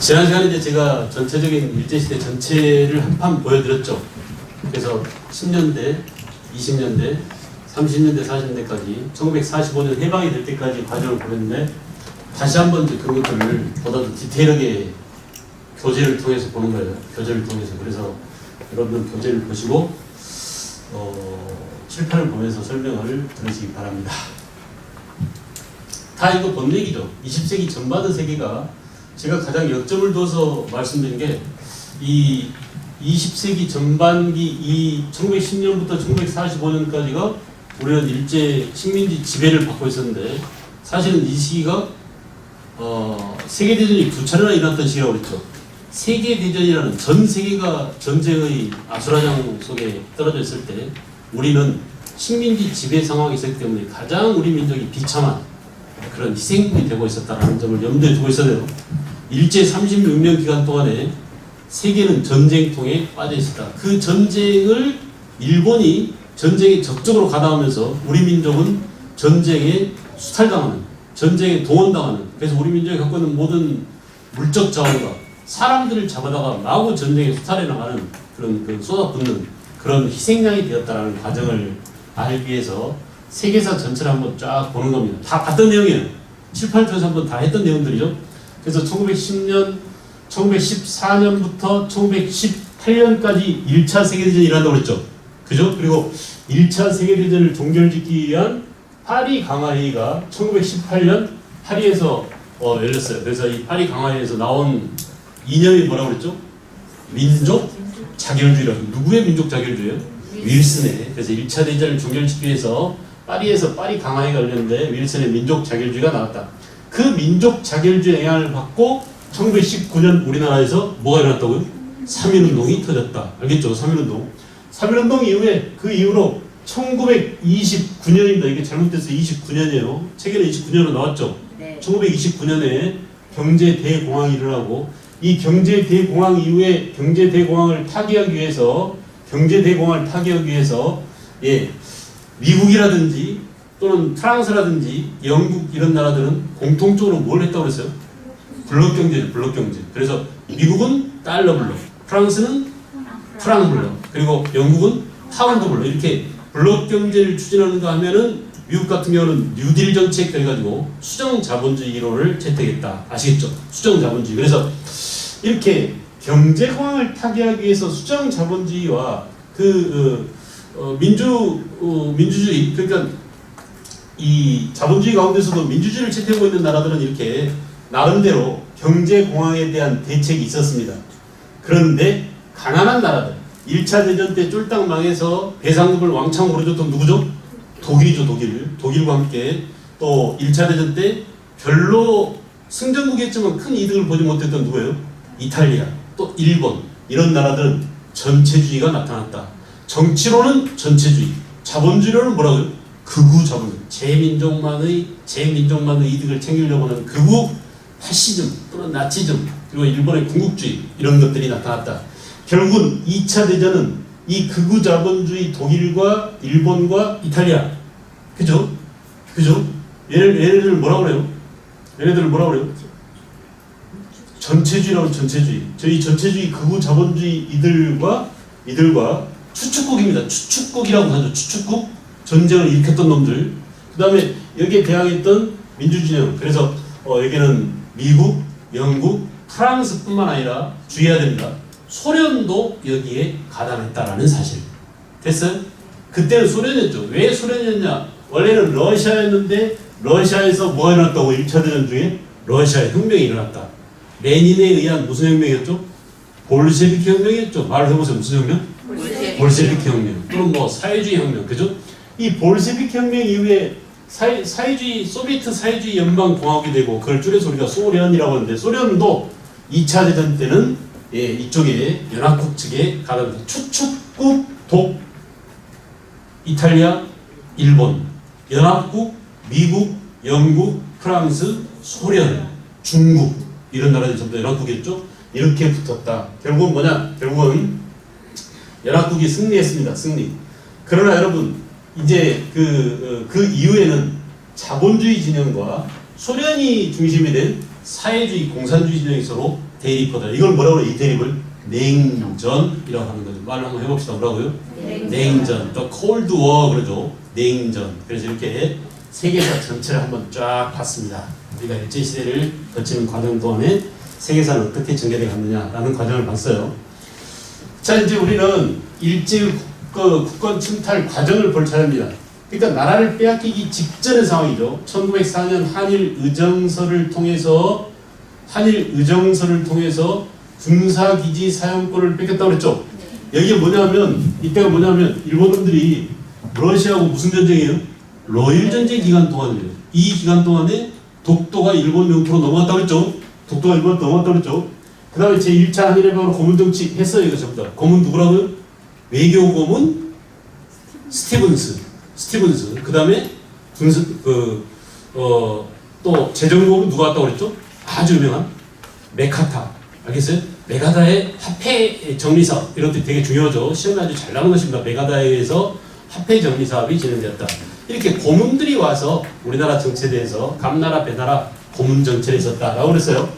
지난 시간에 이제 제가 전체적인 일제시대 전체를 한판 보여드렸죠. 그래서 10년대, 20년대, 30년대, 40년대까지 1945년 해방이 될 때까지 과정을 보였는데 다시 한번 이제 그런 것들을 보다 더 디테일하게 교재를 통해서 보는 거예요. 교재를 통해서. 그래서 여러분들 교재를 보시고 칠판을 보면서 설명을 들으시기 바랍니다. 다 이거 본 얘기죠. 20세기 전반의 세계가 제가 가장 역점을 둬서 말씀드린 게 이 20세기 전반기 이 1910년부터 1945년까지가 우리는 일제 식민지 지배를 받고 있었는데 사실은 이 시기가 세계대전이 두 차례나 일어났던 시기라고 그랬죠. 세계대전이라는 전 세계가 전쟁의 아수라장 속에 떨어져 있을 때 우리는 식민지 지배 상황이 있었기 때문에 가장 우리 민족이 비참한 그런 희생품이 되고 있었다는 점을 염두에 두고 있어야 돼요. 일제 36년 기간 동안에 세계는 전쟁통에 빠져 있었다. 그 전쟁을 일본이 전쟁에 적극적으로 가담하면서 우리 민족은 전쟁에 수탈당하는, 전쟁에 동원당하는, 그래서 우리 민족이 갖고 있는 모든 물적 자원과 사람들을 잡아다가 마구 전쟁에 수탈해 나가는 그런 쏟아붓는 그런 희생양이 되었다라는 과정을 알기 위해서 세계사 전체를 한번 쫙 보는 겁니다. 다 봤던 내용이에요. 7, 8조에서 한번 다 했던 내용들이죠. 그래서 1910년, 1914년부터 1918년까지 1차 세계대전이 일어난다고 그랬죠. 그죠? 그리고 1차 세계대전을 종결짓기 위한 파리 강화회의가 1918년 파리에서 열렸어요. 그래서 이 파리 강화회의에서 나온 이념이 뭐라고 그랬죠? 민족 자결주의라고. 누구의 민족 자결주의예요? 윌슨의. 그래서 1차 대전을 종결짓기 위해서 파리에서 파리 강화회의가 열렸는데 윌슨의 민족 자결주의가 나왔다. 그 민족 자결주의 영향을 받고 1919년 우리나라에서 뭐가 일어났다고요? 3.1운동이 터졌다. 알겠죠? 3.1운동. 3.1운동 이후에 그 이후로 1929년입니다. 이게 잘못돼서 29년이에요. 책에는 29년으로 나왔죠? 네. 1929년에 경제 대공황이 일어나고 이 경제 대공황 이후에 경제 대공황을 타개하기 위해서 미국이라든지 또는 프랑스라든지 영국 이런 나라들은 공통적으로 뭘 했다고 그랬어요? 블록 경제죠. 블록 경제. 그래서 미국은 달러 블록, 프랑스는 프랑 블록, 그리고 영국은 파운드 블록. 이렇게 블록 경제를 추진하는가 하면은 미국 같은 경우는 뉴딜 정책 해가지고 수정 자본주의 이론을 채택했다. 아시겠죠? 수정 자본주의. 그래서 이렇게 경제 공황을 타개하기 위해서 수정 자본주의와 민주주의, 그러니까 이 자본주의 가운데서도 민주주의를 채택하고 있는 나라들은 이렇게 나름대로 경제 공황에 대한 대책이 있었습니다. 그런데 가난한 나라들, 1차 대전 때 쫄딱 망해서 배상금을 왕창 오르줬던 누구죠? 독일이죠. 독일과 함께 또 1차 대전 때 별로 승전국이었지만 큰 이득을 보지 못했던 누구예요? 이탈리아, 또 일본, 이런 나라들은 전체주의가 나타났다. 정치로는 전체주의, 자본주의로는 뭐라고요? 극우 자본주의, 제 민족만의 이득을 챙기려고 하는 극우 파시즘 또는 나치즘, 그리고 일본의 군국주의, 이런 것들이 나타났다. 결국은 2차 대전은 이 극우 자본주의 독일과 일본과 이탈리아, 그죠? 얘네들 뭐라고 그래요? 전체주의라고. 전체주의. 저희 전체주의 극우 자본주의 이들과 추축국입니다. 추축국이라고 하죠. 추축국. 전쟁을 일으켰던 놈들. 그 다음에 여기에 대항했던 민주진영. 그래서 여기는 미국, 영국, 프랑스뿐만 아니라 주의해야 됩니다. 소련도 여기에 가담했다라는 사실. 됐어요? 그때는 소련이었죠. 왜 소련이었냐? 원래는 러시아였는데 러시아에서 뭐가 일어났다고? 1차 대전 중에 러시아의 혁명이 일어났다. 레닌에 의한 무슨 혁명이었죠? 볼셰비키 혁명이었죠. 말을 해보세요. 무슨 혁명? 볼셰비키 혁명. 또는 뭐 사회주의 혁명. 그죠? 이 볼셰비키 혁명 이후에 사회주의, 소비에트 사회주의 연방공화국이 되고 그걸 줄여서 우리가 소련이라고 하는데 소련도 2차 대전 때는 이쪽에 연합국 측에 가담했다. 추축국 독, 이탈리아, 일본, 연합국, 미국, 영국, 프랑스, 소련, 중국, 이런 나라들이 전부 다 연합국이었죠. 이렇게 붙었다. 결국은 뭐냐? 결국은 연합국이 승리했습니다. 승리. 그러나 여러분, 이제 그 이후에는 자본주의 진영과 소련이 중심이 된 사회주의, 공산주의 진영이 서로 대립하다. 이걸 뭐라고 그래요? 이 대립을 냉전이라고 하는 거죠. 말을 한번 해봅시다. 뭐라고요? 냉전. 또 Cold War 그러죠. 냉전. 그래서 이렇게 세계사 전체를 한번 쫙 봤습니다. 우리가 일제시대를 거치는 과정 동안에 세계사는 어떻게 전개되어 갔느냐라는 과정을 봤어요. 자, 이제 우리는 일제 국권 침탈 과정을 볼 차례입니다. 그러니까 나라를 빼앗기기 직전의 상황이죠. 1904년 한일 의정서를 통해서 군사기지 사용권을 뺏겼다고 그랬죠. 여기가 뭐냐면, 이때가 뭐냐면 일본놈들이 러시아하고 무슨 전쟁이에요? 러일 전쟁 기간 동안이에요. 이 기간 동안에 독도가 일본 영토로 넘어갔다고 그랬죠. 독도가 일본 넘어갔다고 그랬죠. 그 다음에 제1차 한일회담으로 고문정치 했어요. 이거 전부 다. 고문 누구라고요? 외교고문 스티븐스. 그 다음에 또 재정고문 누가 왔다고 그랬죠? 아주 유명한 메카타. 알겠어요? 메가다의 화폐 정리 사업. 이런 것도 되게 중요하죠. 시험에 아주 잘 나온 것입니다. 메가다에 의해서 화폐 정리 사업이 진행되었다. 이렇게 고문들이 와서 우리나라 정치에 대해서 감나라 배나라 고문 정책이 있었다라고 그랬어요.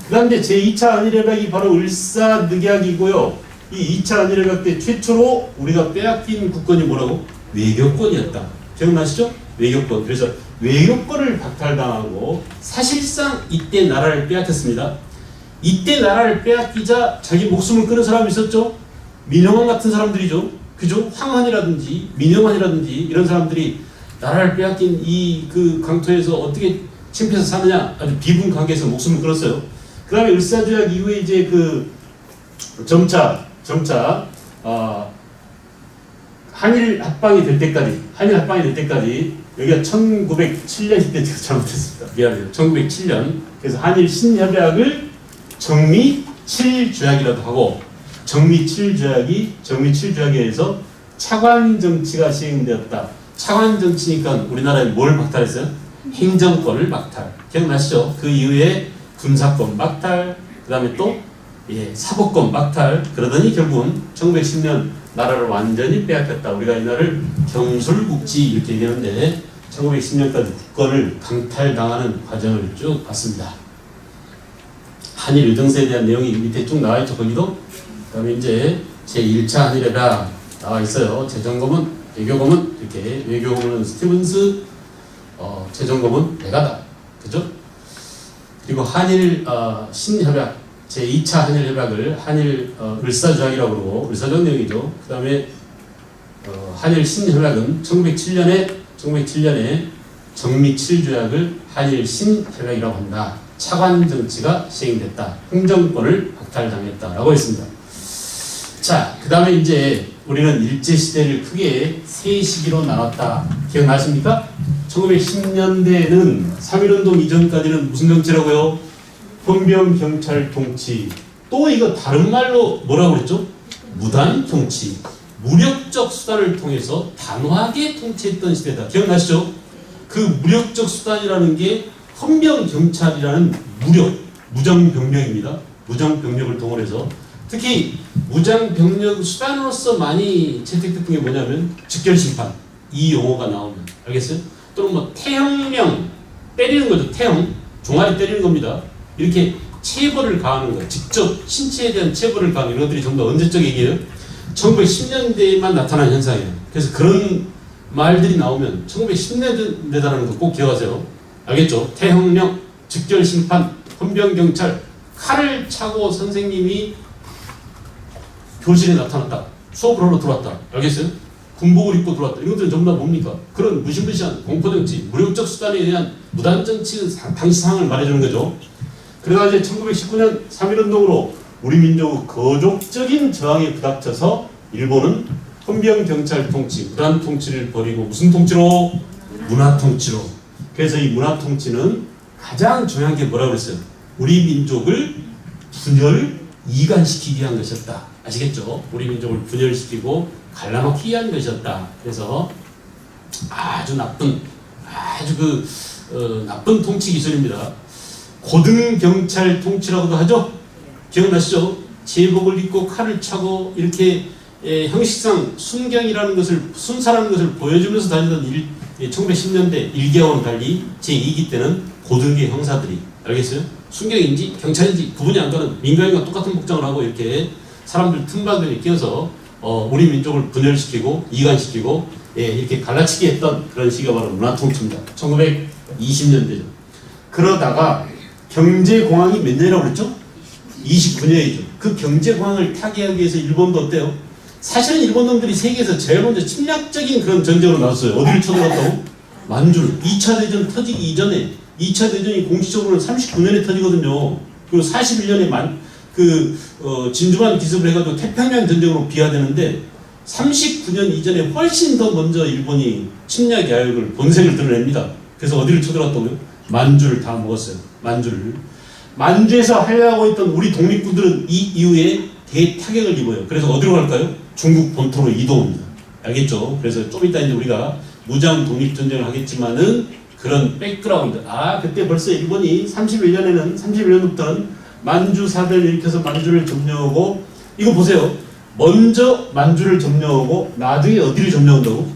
그 다음에 제2차 한일협약이 바로 을사늑약이고요. 이 2차 한일협약 때 최초로 우리가 빼앗긴 국권이 뭐라고? 외교권이었다. 기억나시죠? 외교권. 그래서 외교권을 박탈당하고 사실상 이때 나라를 빼앗겼습니다. 이때 나라를 빼앗기자 자기 목숨을 끊은 사람이 있었죠? 민영환 같은 사람들이죠. 그죠? 황환이라든지 민영환이라든지 이런 사람들이 나라를 빼앗긴 이 그 강토에서 어떻게 침피해서 사느냐 아주 비분 관계에서 목숨을 끊었어요. 그 다음에 을사조약 이후에 이제 그 점차 한일 합방이 될 때까지 여기가 1907년 때 제가 잘못했습니다. 미안해요. 1907년. 그래서 한일 신협약을 정미 7조약이라도 하고 정미 7조약에 의해서 차관 정치가 시행되었다. 차관 정치니까 우리나라에 뭘 박탈했어요? 행정권을 박탈. 기억나시죠? 그 이후에 군사권 박탈, 그 다음에 또 사법권 박탈. 그러더니 결국은 1910년 나라를 완전히 빼앗겼다. 우리가 이날을 경술국지 이렇게 얘기하는데 1910년까지 국권을 강탈당하는 과정을 쭉 봤습니다. 한일 의정서에 대한 내용이 밑에 쭉 나와있죠. 거기도. 그 다음에 이제 제1차 한일회담 나와 있어요. 재정검은, 외교검은 이렇게, 외교검은 스티븐스, 재정검은 메가다. 그죠? 그리고 한일 신협약, 제2차 한일협약을 한일 을사조약이라고 그러고, 을사조약 내용이죠. 그 다음에 한일 신협약은 1907년에 정미 7조약을 한일 신협약이라고 한다. 차관 정치가 시행됐다. 행정권을 박탈당했다라고 했습니다. 자, 그 다음에 이제 우리는 일제시대를 크게 세 시기로 나눴다. 기억나십니까? 1910년대에는 3.1운동 이전까지는 무슨 정치라고요? 헌병 경찰 통치. 또 이거 다른 말로 뭐라고 그랬죠? 무단 통치. 무력적 수단을 통해서 단호하게 통치했던 시대다. 기억나시죠? 그 무력적 수단이라는 게 헌병 경찰이라는 무장병력입니다. 무장병력을 동원해서 특히 무장병력 수단으로서 많이 채택됐던 게 뭐냐면 직결심판. 이 용어가 나오면 알겠어요? 또는 뭐 태형령 때리는 거죠. 태형 종아리 때리는 겁니다. 이렇게 체벌을 가하는 거, 직접 신체에 대한 체벌을 가하는 이런 것들이 전부 다 언제적 얘기예요? 1910년대에만 나타난 현상이에요. 그래서 그런 말들이 나오면 1910년대라는 거 꼭 기억하세요. 알겠죠? 태형령, 직결심판, 헌병경찰, 칼을 차고 선생님이 교실에 나타났다. 수업을 하러 들어왔다. 알겠어요? 군복을 입고 들어왔다. 이런 것들은 전부 다 뭡니까? 그런 무시무시한 공포정치, 무력적 수단에 대한 무단정치 당시 상황을 말해주는 거죠. 그러다 이제 1919년 3.1운동으로 우리 민족의 거족적인 저항에 부닥쳐서 일본은 헌병경찰 통치, 무단 통치를 벌이고 무슨 통치로? 문화 통치로. 그래서 이 문화 통치는 가장 중요한 게 뭐라고 그랬어요? 우리 민족을 분열, 이간시키기 위한 것이었다. 아시겠죠? 우리 민족을 분열시키고 갈라놓기 위한 것이었다. 그래서 아주 나쁜 나쁜 통치 기술입니다. 고등경찰 통치라고도 하죠. 기억나시죠? 제복을 입고 칼을 차고 이렇게 형식상 순경이라는 것을, 순사라는 것을 보여주면서 다니던 1910년대 1개월은 달리 제2기 때는 고등계 형사들이, 알겠어요? 순경인지 경찰인지 구분이 안 가는 민간인과 똑같은 복장을 하고 이렇게 사람들 틈바구니에 끼어서 우리 민족을 분열시키고 이간시키고 이렇게 갈라치기 했던 그런 시기가 바로 문화통치입니다. 1920년대죠. 그러다가 경제공황이 몇 년이라고 그랬죠? 29년이죠. 그 경제공황을 타개하기 위해서 일본도 어때요? 사실은 일본 놈들이 세계에서 제일 먼저 침략적인 그런 전쟁으로 나왔어요. 어디를 쳐들었다고? 만주를. 2차 대전 터지기 이전에 2차 대전이 공식적으로는 39년에 터지거든요. 그리고 41년에 진주만 기습을 해가지고 태평양 전쟁으로 비화되는데 39년 이전에 훨씬 더 먼저 일본이 침략 야욕을 본색을 드러냅니다. 그래서 어디를 쳐들었다고요? 만주를 다 먹었어요. 만주에서 하려고 했던 우리 독립군들은 이 이후에 대타격을 입어요. 그래서 어디로 갈까요? 중국 본토로 이동합니다. 알겠죠? 그래서 좀 이따 이제 우리가 무장 독립전쟁을 하겠지만은 그런 백그라운드. 그때 벌써 일본이 31년부터는 만주 사변을 일으켜서 만주를 점령하고, 이거 보세요. 먼저 만주를 점령하고 나중에 어디를 점령한다고?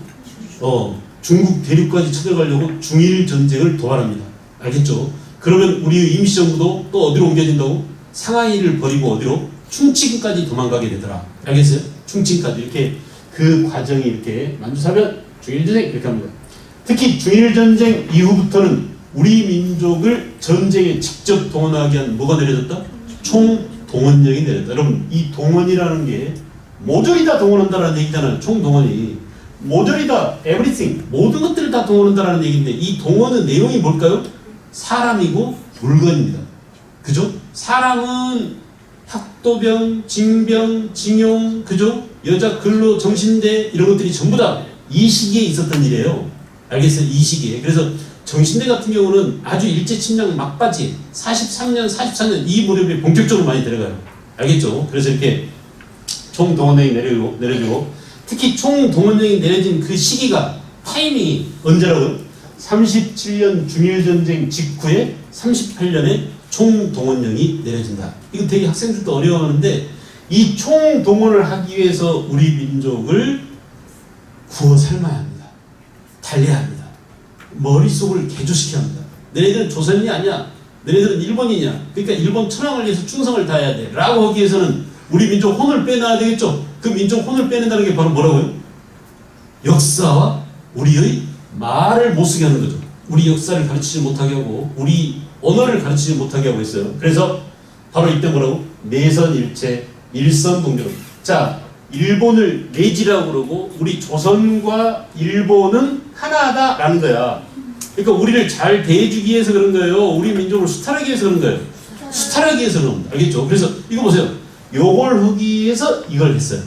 중국 대륙까지 쳐들어가려고 중일 전쟁을 도발합니다. 알겠죠? 그러면 우리 임시정부도 또 어디로 옮겨진다고? 상하이를 버리고 어디로? 충칭까지 도망가게 되더라. 알겠어요? 충칭까지. 이렇게 그 과정이 이렇게 만주사변, 중일전쟁 이렇게 합니다. 특히 중일전쟁 이후부터는 우리 민족을 전쟁에 직접 동원하게 한 뭐가 내려졌다? 총동원령이 내렸다. 여러분, 이 동원이라는 게 모조리 다 동원한다라는 얘기잖아요. 총동원이. 모조리 다, everything, 모든 것들을 다 동원한다라는 얘기인데, 이 동원의 내용이 뭘까요? 사람이고 물건입니다. 그죠? 사람은 학도병, 징병, 징용, 그죠? 여자 근로 정신대 이런 것들이 전부 다 이 시기에 있었던 일이에요. 알겠어요? 이 시기에. 그래서 정신대 같은 경우는 아주 일제 침략 막바지 43년, 44년 이 무렵에 본격적으로 많이 들어가요. 알겠죠? 그래서 이렇게 총동원령이 내려지고 특히 총동원령이 내려진 그 시기가 타이밍이 언제라고요? 37년 중일전쟁 직후에 38년에 총동원령이 내려진다. 이거 되게 학생들도 어려워하는데 이 총동원을 하기 위해서 우리 민족을 구워 삶아야 합니다. 달려야 합니다. 머릿속을 개조시켜야 합니다. 너네들은 조선인이 아니야. 너네들은 일본이냐. 그러니까 일본 천황을 위해서 충성을 다해야 돼. 라고 하기 위해서는 우리 민족 혼을 빼놔야 되겠죠. 그 민족 혼을 빼낸다는 게 바로 뭐라고요? 역사와 우리의 말을 못쓰게 하는 거죠. 우리 역사를 가르치지 못하게 하고 우리 언어를 가르치지 못하게 하고 있어요. 그래서 바로 이때 뭐라고? 내선일체, 일선동정. 자, 일본을 내지라고 그러고 우리 조선과 일본은 하나다라는 거야. 그러니까 우리를 잘 대해주기 위해서 그런 거예요. 우리 민족을 수탈하기 위해서 그런 거예요. 수탈하기 위해서 그런 겁니다. 알겠죠? 그래서 이거 보세요. 요걸 하기 위해서 이걸 했어요.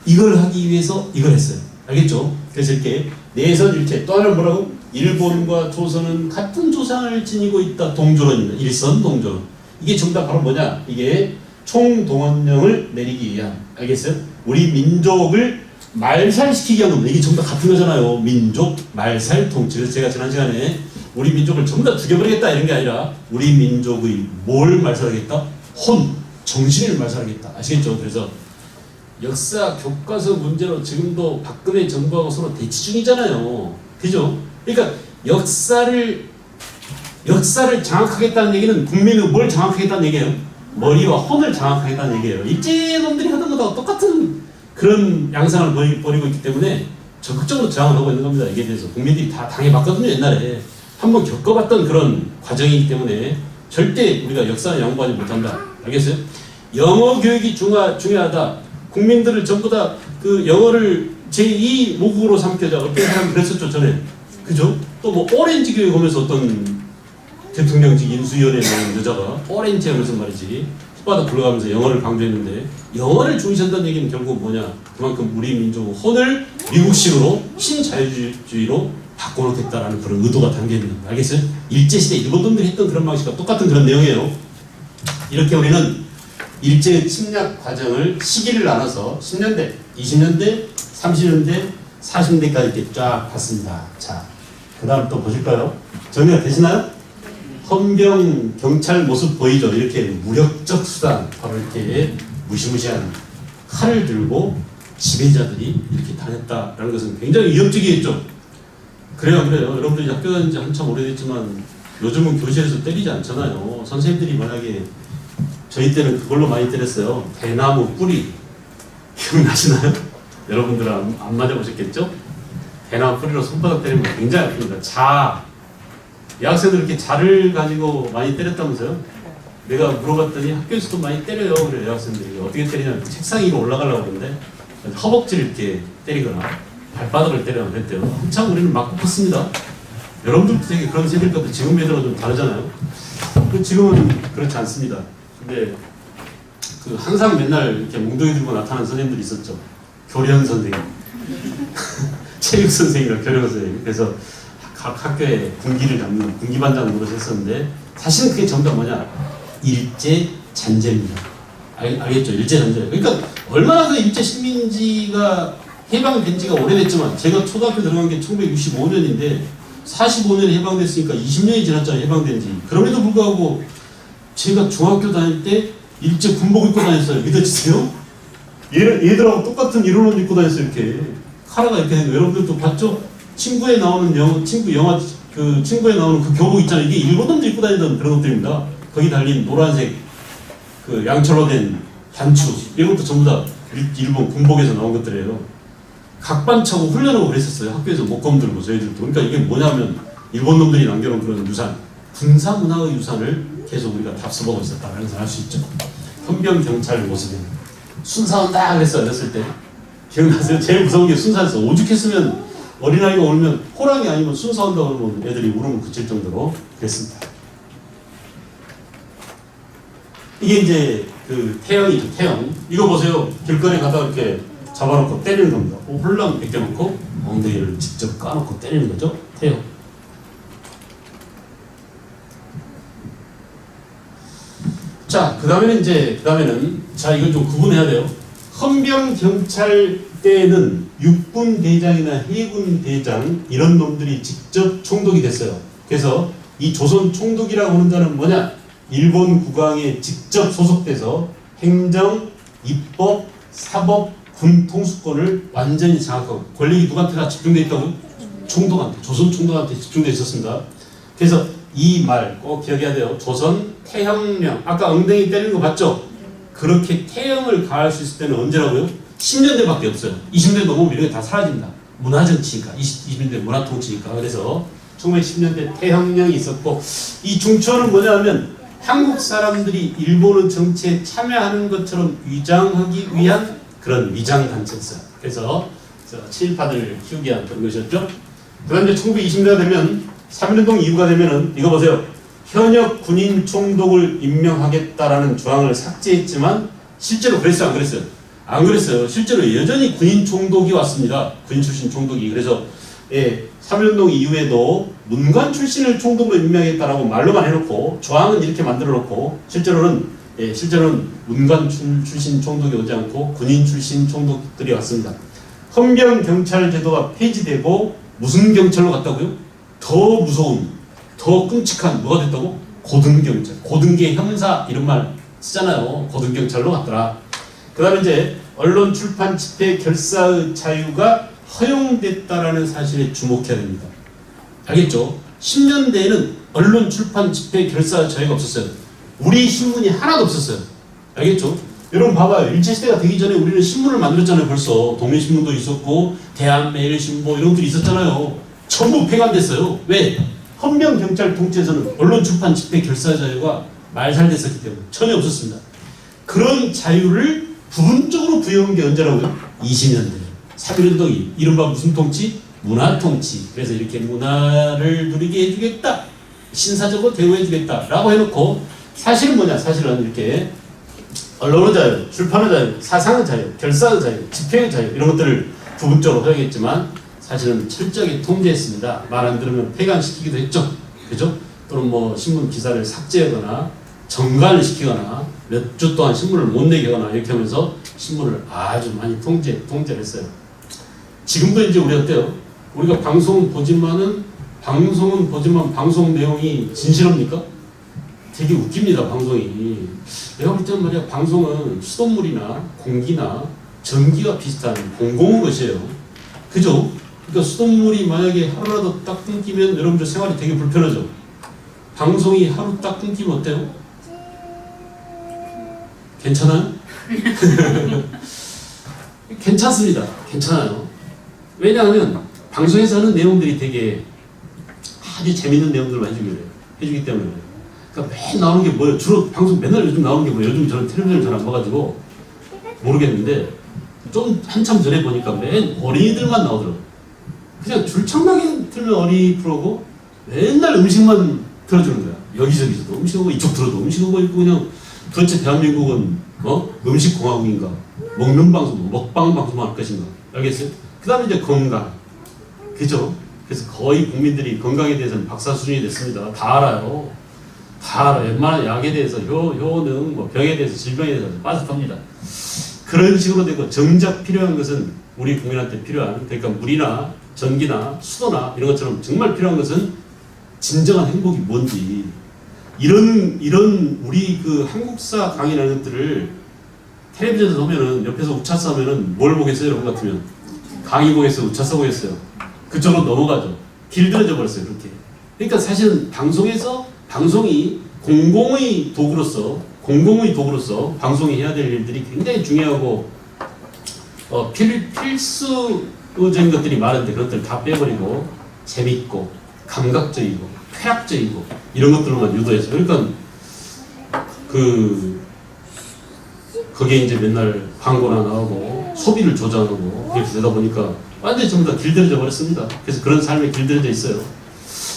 이걸 하기 위해서 이걸 했어요. 알겠죠? 그래서 이렇게 내선일체. 또 하나는 뭐라고? 일본과 조선은 같은 조상을 지니고 있다. 동조론입니다. 일선동조론. 이게 정답 바로 뭐냐? 이게 총동원령을 내리기 위한. 알겠어요? 우리 민족을 말살시키기 위한 겁니다. 이게 전부 다 같은 거잖아요. 민족 말살 통치. 그래서 제가 지난 시간에 우리 민족을 전부 다 죽여버리겠다 이런 게 아니라 우리 민족의 뭘 말살하겠다? 혼, 정신을 말살하겠다. 아시겠죠? 그래서 역사 교과서 문제로 지금도 박근혜 정부하고 서로 대치 중이잖아요. 그죠? 그러니까 역사를 장악하겠다는 얘기는 국민의 뭘 장악하겠다는 얘기예요? 머리와 혼을 장악하겠다는 얘기예요. 일제놈들이 하던 것과 똑같은 그런 양상을 벌이고 있기 때문에 적극적으로 저항을 하고 있는 겁니다. 이게 대해서 국민들이 다 당해봤거든요. 옛날에 한번 겪어봤던 그런 과정이기 때문에 절대 우리가 역사는 양보하지 못한다. 알겠어요? 영어 교육이 중요하다. 국민들을 전부 다 그 영어를 제2 모국어로 삼켜자. 어떤 사람이 그랬었죠 전에. 그죠? 또 뭐 오렌지 교육 하면서 어떤 대통령직 인수위원회 나온 여자가 오렌지 하면서 말이지 혓바닥 굴러가면서 영어를 강조했는데 영어를 중시한다는 얘기는 결국 뭐냐? 그만큼 우리 민족의 혼을 미국식으로 신자유주의로 바꿔놓겠다라는 그런 의도가 담겨있는 겁니다. 알겠어요? 일제시대 일본놈들이 했던 그런 방식과 똑같은 그런 내용이에요. 이렇게 우리는 일제의 침략 과정을 시기를 나눠서 10년대, 20년대, 30년대, 40년대까지 이렇게 쫙 봤습니다. 자, 그 다음 또 보실까요? 정리가 되시나요? 헌병 경찰 모습 보이죠? 이렇게 무력적 수단, 바로 이렇게 무시무시한 칼을 들고 지배자들이 이렇게 다녔다라는 것은 굉장히 위협적이겠죠? 그래요. 여러분들이 학교 다닌 지 한참 오래됐지만 요즘은 교실에서 때리지 않잖아요. 선생님들이 만약에 저희 때는 그걸로 많이 때렸어요. 대나무 뿌리 기억나시나요? 여러분들은 안 맞아보셨겠죠? 대나무 뿌리로 손바닥 때리면 굉장히 아픕니다. 여학생들 이렇게 자를 가지고 많이 때렸다면서요? 내가 물어봤더니 학교에서도 많이 때려요. 그래 여학생들이 어떻게 때리냐면 책상 위로 올라가려고 하는데 허벅지를 이렇게 때리거나 발바닥을 때리거나 그랬대요. 한참 우리는 맞고 컸습니다. 여러분들도 되게 그런 세대일 것 같아요. 지금 애들은 좀 다르잖아요. 지금은 그렇지 않습니다. 근데 그 항상 맨날 이렇게 몽둥이 들고 나타나는 선생님들이 있었죠. 교련 선생님, 체육 선생이랑 교련 선생님. 그래서 각 학교에 군기를 잡는 군기반장 노릇을 했었는데 사실은 그게 전부 다 뭐냐? 일제 잔재입니다. 알겠죠? 일제 잔재. 그러니까 얼마나 그 일제 식민지가 해방된 지가 오래됐지만 제가 초등학교 들어간 게 1965년인데 45년에 해방됐으니까 20년이 지났잖아요. 해방된 지. 그럼에도 불구하고 제가 중학교 다닐 때 일제 군복 입고 다녔어요. 믿어지세요? 얘들하고 똑같은 이런 옷 입고 다녔어요. 이렇게 카라가 이렇게 되는 거 여러분들도 봤죠? 친구에 나오는 영화 그 친구에 나오는 그 교복 있잖아요. 이게 일본 놈들 입고 다니던 그런 옷들입니다. 거기 달린 노란색 그 양철로 된 단추 이런 것도 전부 다 일본 군복에서 나온 것들이에요. 각반 차고 훈련하고 그랬었어요. 학교에서 목검 들고 저희들도. 그러니까 이게 뭐냐면 일본 놈들이 남겨놓은 그런 유산, 군사문화의 유산을 계속 우리가 답습하고 있었다라는 것을 알 수 있죠. 헌병 경찰 모습에 순사한다 그랬어요. 어렸을 때 기억나세요? 제일 무서운 게 순사였어. 오죽했으면 어린아이가 울면 호랑이 아니면 순사한다 그러면 애들이 울음을 그칠 정도로 그랬습니다. 이게 이제 그 태형이죠. 태형. 이거 보세요. 길거리 가다가 이렇게 잡아놓고 때리는 겁니다. 홀랑 벗겨놓고 엉덩이를 직접 까놓고 때리는 거죠. 태형. 자, 그 다음에는 자, 이건 좀 구분해야 돼요. 헌병 경찰 때는 육군 대장이나 해군 대장 이런 놈들이 직접 총독이 됐어요. 그래서 이 조선 총독이라고 하는 자는 뭐냐? 일본 국왕에 직접 소속돼서 행정, 입법, 사법, 군 통수권을 완전히 장악하고 권력이 누구한테 다 집중되어 있다고요? 총독한테, 조선 총독한테 집중되어 있었습니다. 그래서 이 말 꼭 기억해야 돼요. 조선 태형령, 아까 엉덩이 때리는 거 봤죠? 그렇게 태형을 가할 수 있을 때는 언제라고요? 10년대밖에 없어요. 20년 넘으면 이런 게 다 사라집니다. 문화정치니까, 20년대 문화통치니까. 그래서 1910년대 태형령이 있었고, 이 중초는 뭐냐면 한국 사람들이 일본의 정치에 참여하는 것처럼 위장하기 위한 그런 위장단체였어요. 그래서 친일파들을 키우기 위한 그런 것이었죠. 그 다음에 1920년대가 되면 3.1운동 이후가 되면은 이거 보세요. 현역 군인 총독을 임명하겠다라는 조항을 삭제했지만 실제로 그랬어요? 안 그랬어요? 안 그랬어요. 실제로 여전히 군인 총독이 왔습니다. 군인 출신 총독이. 그래서 3.1운동 이후에도 문관 출신을 총독으로 임명했다라고 말로만 해놓고 조항은 이렇게 만들어 놓고 실제로는 문관 출신 총독이 오지 않고 군인 출신 총독들이 왔습니다. 헌병 경찰 제도가 폐지되고 무슨 경찰로 갔다고요? 더 무서운, 더 끔찍한 뭐가 됐다고? 고등경찰, 고등계 형사 이런 말 쓰잖아요. 고등경찰로 갔더라. 그 다음에 이제 언론 출판 집회 결사의 자유가 허용됐다라는 사실에 주목해야 됩니다. 알겠죠? 10년대에는 언론 출판 집회 결사의 자유가 없었어요. 우리 신문이 하나도 없었어요. 알겠죠? 여러분 봐봐요. 일제시대가 되기 전에 우리는 신문을 만들었잖아요. 벌써 동네신문도 있었고 대한매일신보 이런 것들이 있었잖아요. 전부 폐간됐어요. 왜? 헌병 경찰 통치에서는 언론 출판 집회 결사 자유가 말살됐었기 때문에 전혀 없었습니다. 그런 자유를 부분적으로 부여한 게 언제라고요? 20년대 3.1운동이 이른바 무슨 통치? 문화통치. 그래서 이렇게 문화를 누리게 해주겠다, 신사적으로 대우해주겠다 라고 해놓고 사실은 뭐냐? 사실은 이렇게 언론의 자유, 출판의 자유, 사상의 자유, 결사의 자유, 집회의 자유 이런 것들을 부분적으로 허용했지만 사실은 철저하게 통제했습니다. 말 안 들으면 폐간시키기도 했죠. 그죠? 또는 뭐 신문 기사를 삭제하거나 정관을 시키거나 몇 주 동안 신문을 못 내게 하거나 이렇게 하면서 신문을 아주 많이 통제를 했어요. 지금도 이제 우리 어때요? 우리가 방송은 보지만 방송 내용이 진실합니까? 되게 웃깁니다. 방송이. 내가 볼 때는 말이야, 방송은 수돗물이나 공기나 전기가 비슷한 공공의 것이에요. 그죠? 그러니까 수돗물이 만약에 하루라도 딱 끊기면 여러분들 생활이 되게 불편하죠. 방송이 하루 딱 끊기면 어때요? 괜찮아요? 괜찮습니다. 괜찮아요. 왜냐하면 방송에서 하는 내용들이 되게 아주 재밌는 내용들만 해주기 때문에. 그러니까 매일 나오는 게 뭐예요? 주로 방송 맨날 요즘 나오는 게 뭐예요? 요즘 저는 텔레비전을 잘 안 봐가지고 모르겠는데 좀 한참 전에 보니까 맨 어린이들만 나오더라고요. 그냥 줄창나게 틀면 어린이 프로고 맨날 음식만 들어주는 거야. 여기저기서도 음식 오고 이쪽 들어도 음식 오고 있고 그냥 도대체 대한민국은 음식 공화국인가? 먹는 방송, 먹방 방송만 할 것인가? 알겠어요? 그 다음에 이제 건강. 그죠? 그래서 거의 국민들이 건강에 대해서는 박사 수준이 됐습니다. 다 알아요. 다 알아요. 웬만한 약에 대해서, 효능, 뭐 병에 대해서, 질병에 대해서 빠삭합니다. 그런 식으로 되고, 정작 필요한 것은 우리 국민한테 필요한, 그러니까 물이나 전기나 수도나 이런 것처럼 정말 필요한 것은 진정한 행복이 뭔지, 이런 우리 그 한국사 강의라는 것들을 텔레비전에서 보면은 옆에서 우차사 하면은 뭘 보겠어요? 여러분 같으면 강의 보겠어요? 우차사 보겠어요? 그쪽으로 넘어가죠. 길들여져 버렸어요. 그렇게. 그러니까 사실은 방송이 공공의 도구로서 방송이 해야 될 일들이 굉장히 중요하고 필수적인 것들이 많은데 그것들 다 빼버리고 재밌고 감각적이고 쾌락적이고 이런 것들로만 유도해서 그러니까 거기에 이제 맨날 광고나 나오고 소비를 조장하고 그렇게 되다 보니까 완전히 전부 다 길들여져 버렸습니다. 그래서 그런 삶에 길들여져 있어요.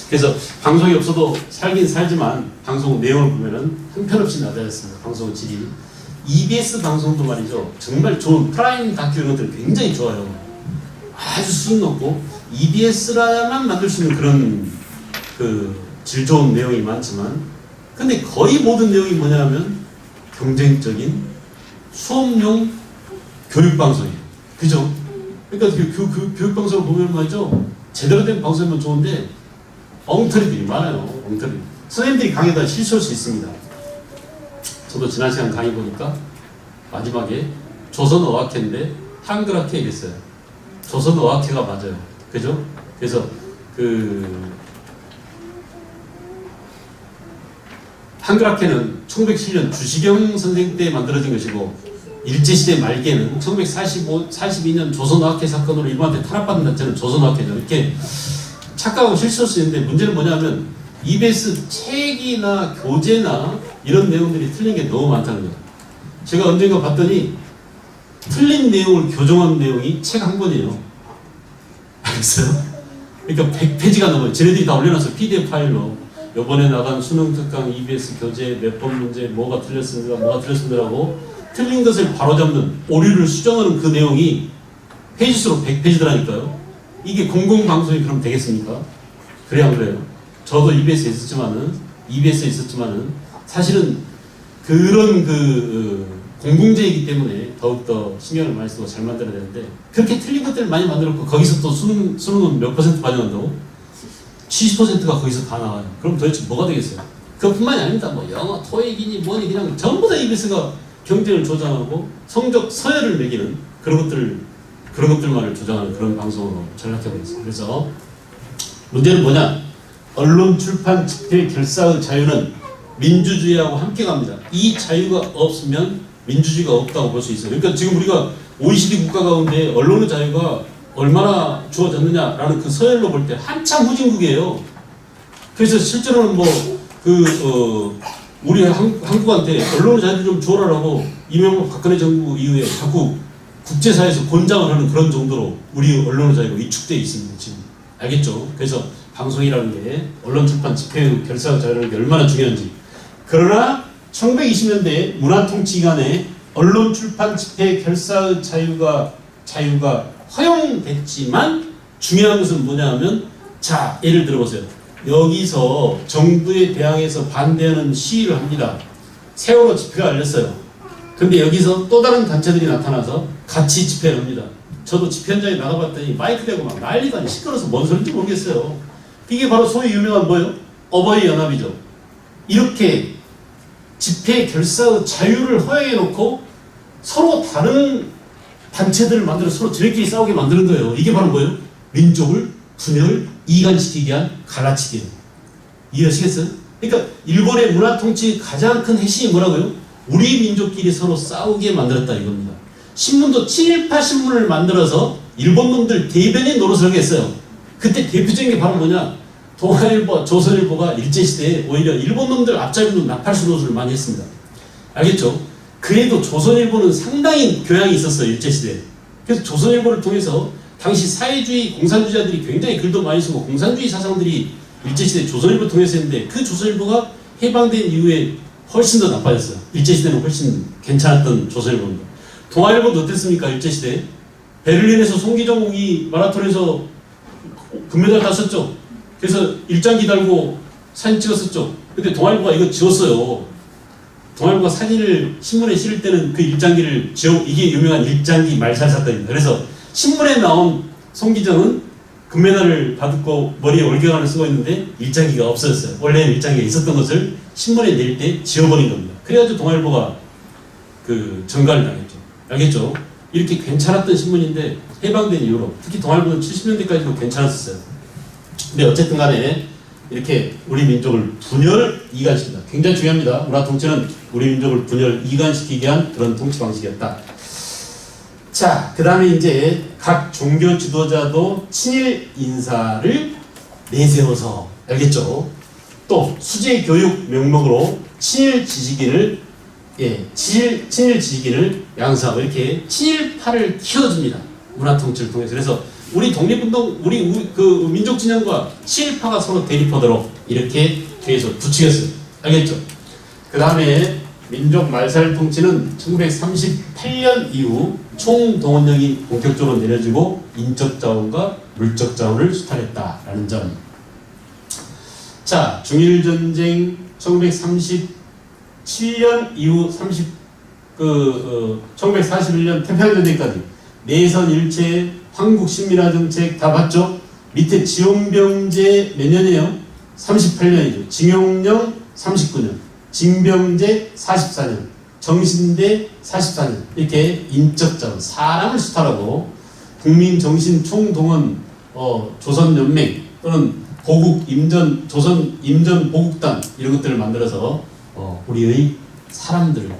그래서 방송이 없어도 살긴 살지만 방송 내용을 보면은 형편없이 낮아졌습니다. 방송 질이. EBS 방송도 말이죠. 정말 좋은 프라임 다큐 이런 것들 굉장히 좋아요. 아주 수준 높고 EBS라야만 만들 수 있는 그런 질 좋은 내용이 많지만 근데 거의 모든 내용이 뭐냐면 경쟁적인 수업용 교육방송이에요. 그죠? 그러니까 교육방송을 보면 말이죠. 제대로 된 방송이면 좋은데 엉터리들이 많아요. 엉터리. 선생님들이 강의하다 실수할 수 있습니다. 저도 지난 시간 강의 보니까 마지막에 조선어학회인데 한글학회 이랬어요. 조선어학회가 맞아요. 그죠? 그래서 한글학회는 1907년 주시경 선생 때 만들어진 것이고 일제시대 말기에는 1942년 조선어학회 사건으로 일본한테 탄압받은 단체는 조선어학회죠. 이렇게 착각하고 실수할 수 있는데 문제는 뭐냐면 EBS 책이나 교재나 이런 내용들이 틀린 게 너무 많다는 거예요. 제가 언젠가 봤더니 틀린 내용을 교정한 내용이 책 한 권이에요. 알겠어요? 그러니까 100페이지가 넘어요. 쟤네들이 다 올려놨어요. PDF 파일로. 요번에 나간 수능 특강 EBS 교재 몇 번 문제 뭐가 틀렸습니다라고 틀린 것을 바로잡는 오류를 수정하는 그 내용이 페이지수로 100페이지더라니까요. 이게 공공방송이 그럼 되겠습니까? 그래 안 그래요? 저도 EBS에 있었지만은 사실은 그런 공공재이기 때문에 더욱더 신경을 많이 쓰고 잘 만들어야 되는데 그렇게 틀린 것들을 많이 만들었고 거기서 또 수능은 몇 퍼센트 반영한다고? 70%가 거기서 다 나와요. 그럼 도대체 뭐가 되겠어요? 그것뿐만이 아닙니다. 뭐 영어, 토익이니 뭐니 그냥 전부 다 EBS가 경쟁을 조장하고 성적 서열을 매기는 그런 것들만을 조장하는 그런 방송으로 전락해버렸어요. 그래서 문제는 뭐냐? 언론, 출판, 집회, 결사의 자유는 민주주의하고 함께 갑니다. 이 자유가 없으면 민주주의가 없다고 볼 수 있어요. 그러니까 지금 우리가 OECD 국가 가운데 언론의 자유가 얼마나 주어졌느냐라는 그 서열로 볼 때 한참 후진국이에요. 그래서 실제로는 우리 한국한테 언론의 자유를 좀 주어라라고 이명박 박근혜 정부 이후에 자꾸 국제사회에서 권장을 하는 그런 정도로 우리 언론의 자유가 위축되어 있습니다. 지금 알겠죠? 그래서 방송이라는 게 언론, 출판, 집회, 결사 자유라는 게 얼마나 중요한지. 그러나 1920년대 문화통치기간에 언론, 출판, 집회, 결사의 자유가 허용됐지만 중요한 것은 뭐냐 하면 자, 예를 들어보세요. 여기서 정부에 대항해서 반대하는 시위를 합니다. 세월호 집회가 열렸어요. 근데 여기서 또 다른 단체들이 나타나서 같이 집회를 합니다. 저도 집회 현장에 나가봤더니 마이크 대고 막 난리가 아니 시끄러워서 뭔 소리인지 모르겠어요. 이게 바로 소위 유명한 뭐예요? 어버이 연합이죠. 이렇게 집회 결사의 자유를 허용해놓고 서로 다른 단체들을 만들어 서로 지들끼리 싸우게 만드는 거예요. 이게 바로 뭐예요? 민족을 분열, 이간시키기 위한 갈라치기예요. 이해하시겠어요? 그러니까 일본의 문화 통치 가장 큰 핵심이 뭐라고요? 우리 민족끼리 서로 싸우게 만들었다 이겁니다. 신문도 친일파 신문을 만들어서 일본 놈들 대변인 노릇을 하게 했어요. 그때 대표적인 게 바로 뭐냐? 동아일보, 조선일보가 일제시대에 오히려 일본 놈들 앞잡이로 나팔수 노릇을 많이 했습니다. 알겠죠? 그래도 조선일보는 상당히 교양이 있었어요. 일제시대에. 그래서 조선일보를 통해서 당시 사회주의 공산주의자들이 굉장히 글도 많이 쓰고 공산주의 사상들이 일제시대 조선일보 통해서 했는데 그 조선일보가 해방된 이후에 훨씬 더 나빠졌어요. 일제시대는 훨씬 괜찮았던 조선일보입니다. 동아일보도 어땠습니까? 일제시대 베를린에서 송기정이 마라톤에서 금메달 땄었죠. 그래서 일장기 달고 사진 찍었었죠. 근데 동아일보가 이거 지웠어요. 동아일보가 사진을 신문에 실을 때는 그 일장기를 이게 유명한 일장기 말살사건입니다. 그래서 신문에 나온 송기정은 금메달을 받고 머리에 월경안을 쓰고 있는데 일장기가 없어졌어요. 원래는 일장기가 있었던 것을 신문에 낼 때 지워버린 겁니다. 그래가지고 동아일보가 그 전가를 당했죠. 알겠죠? 이렇게 괜찮았던 신문인데 해방된 이후로 특히 동아일보는 70년대까지도 괜찮았었어요. 근데 어쨌든 간에 이렇게 우리 민족을 분열 이간시킨다. 굉장히 중요합니다. 문화 통치는 우리 민족을 분열 이간시키게 한 그런 통치 방식이었다. 자, 그 다음에 이제 각 종교 지도자도 친일 인사를 내세워서 알겠죠? 또 수재 교육 명목으로 친일 지식인을 친일 지식인을 양성하고 이렇게 친일파를 키워줍니다. 문화 통치를 통해서. 그래서 우리 독립운동, 우리 그 민족 진영과 친일파가 서로 대립하도록 이렇게 계속 부추겼어요. 알겠죠? 그 다음에 민족 말살 통치는 1938년 이후 총동원령이 본격적으로 내려지고 인적 자원과 물적 자원을 수탈했다라는 점. 자, 중일전쟁 1937년 이후 1941년 태평양전쟁까지 내선 일체 한국 신민화 정책 다 봤죠? 밑에 지용병제 몇 년이에요? 38년이죠. 징용령 39년, 징병제 44년, 정신대 44년. 이렇게 인적 자원, 사람을 수탈하고 국민 정신 총동원 조선연맹 또는 보국 임전 조선 임전 보국단 이런 것들을 만들어서 우리의 사람들을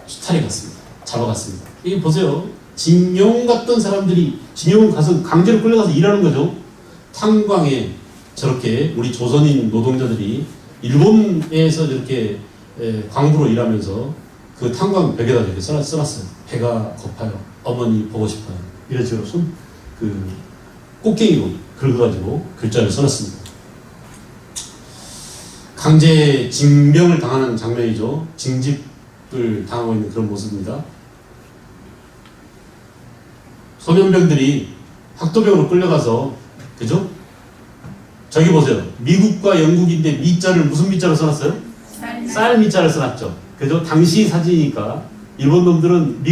수탈해 갔습니다. 잡아갔습니다. 이게 보세요. 징용 갔던 사람들이 징용 가서 강제로 끌려가서 일하는 거죠. 탄광에 저렇게 우리 조선인 노동자들이 일본에서 이렇게 광부로 일하면서 그 탄광 벽에다 이렇게 써놨어요. 배가 고파요. 어머니 보고 싶어요. 이런 식으로 꽃갱이로 긁어가지고 글자를 써놨습니다. 강제 징병을 당하는 장면이죠. 징집을 당하고 있는 그런 모습입니다. 소년병들이 학도병으로 끌려가서, 그죠? 저기 보세요. 미국과 영국인데 미자를 무슨 미자로 써놨어요? 쌀 미자를 써놨죠. 그죠? 당시 사진이니까 일본 놈들은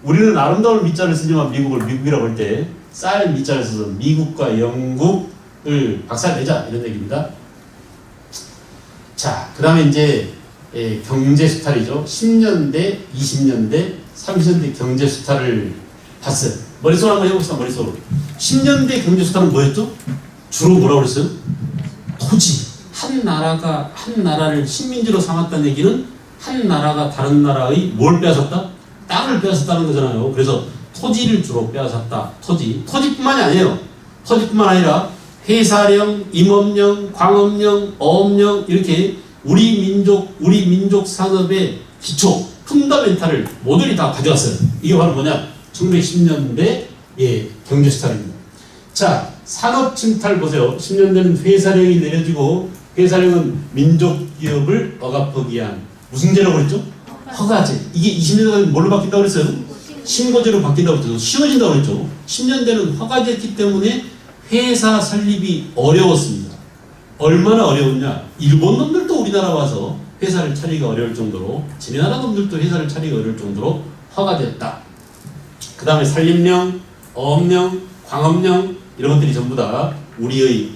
우리는 아름다운 미자를 쓰지만 미국을 미국이라고 할 때 쌀 미자를 써서 미국과 영국을 박살내자 이런 얘기입니다. 자, 그 다음에 이제 경제 수탈이죠. 10년대, 20년대, 30년대 경제 수탈을 봤어요. 머릿속으로 한번 해봅시다. 머릿속으로. 10년대 경제 수탈은 뭐였죠? 주로 뭐라고 그랬어요? 토지. 한 나라를 식민지로 삼았다는 얘기는 한 나라가 다른 나라의 뭘 빼앗았다? 땅을 빼앗았다는 거잖아요. 그래서 토지를 주로 빼앗았다. 토지뿐만이 아니에요. 토지뿐만 아니라 회사령, 임업령, 광업령, 어업령 이렇게 우리 민족 산업의 기초, 푼다멘탈을 모조리 다 가져갔어요. 이게 바로 뭐냐? 1910년대 경제 수탈입니다. 자, 산업 침탈 보세요. 10년대는 회사령이 내려지고 회사령은 민족 기업을 억압하기 위한 무슨 제라고 그랬죠? 허가제. 이게 20년대는 뭘로 바뀐다고 그랬어요? 신고제로 바뀐다고 그랬죠. 쉬워진다고 그랬죠. 10년대는 허가제였기 때문에 회사 설립이 어려웠습니다. 얼마나 어려웠냐? 일본 놈들도 우리나라 와서 회사를 차리기가 어려울 정도로, 지네 나라 놈들도 회사를 차리기가 어려울 정도로 허가됐다. 그 다음에 산림령, 어업령, 광업령 이런 것들이 전부 다 우리의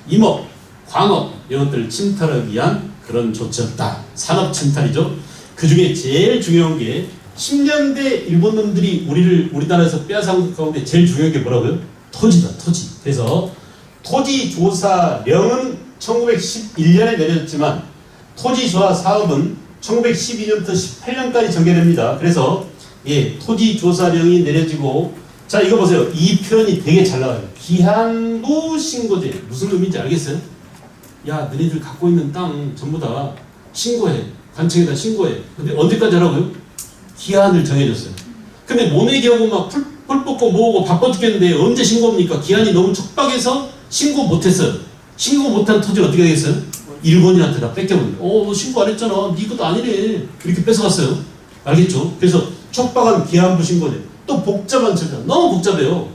임업, 광업 이런 것들을 침탈하기 위한 그런 조치였다. 산업 침탈이죠. 그 중에 제일 중요한 게 10년대 일본 놈들이 우리나라에서 빼앗은 가운데 제일 중요한 게 뭐라고요? 토지다. 토지. 그래서 토지 조사령은 1911년에 내려졌지만 토지조사 사업은 1912년부터 18년까지 전개됩니다. 그래서 예, 토지조사령이 내려지고 자 이거 보세요. 이 표현이 되게 잘 나와요. 기한부 신고제 무슨 의미인지 알겠어요? 야 너희들 갖고 있는 땅 전부 다 신고해. 관청에다 신고해. 근데 언제까지 하라고요? 기한을 정해줬어요. 근데 모내기하고 막 풀 뽑고 뭐하고 바빠 죽겠는데 언제 신고합니까? 기한이 너무 촉박해서 신고 못했어요. 신고 못한 토지는 어떻게 되겠어요? 일본인한테 다 뺏겨버려요. 너 신고 안 했잖아. 네 것도 아니래. 이렇게 뺏어갔어요. 알겠죠? 그래서 촉박한 기한부 신고제. 또 복잡한 절차. 너무 복잡해요.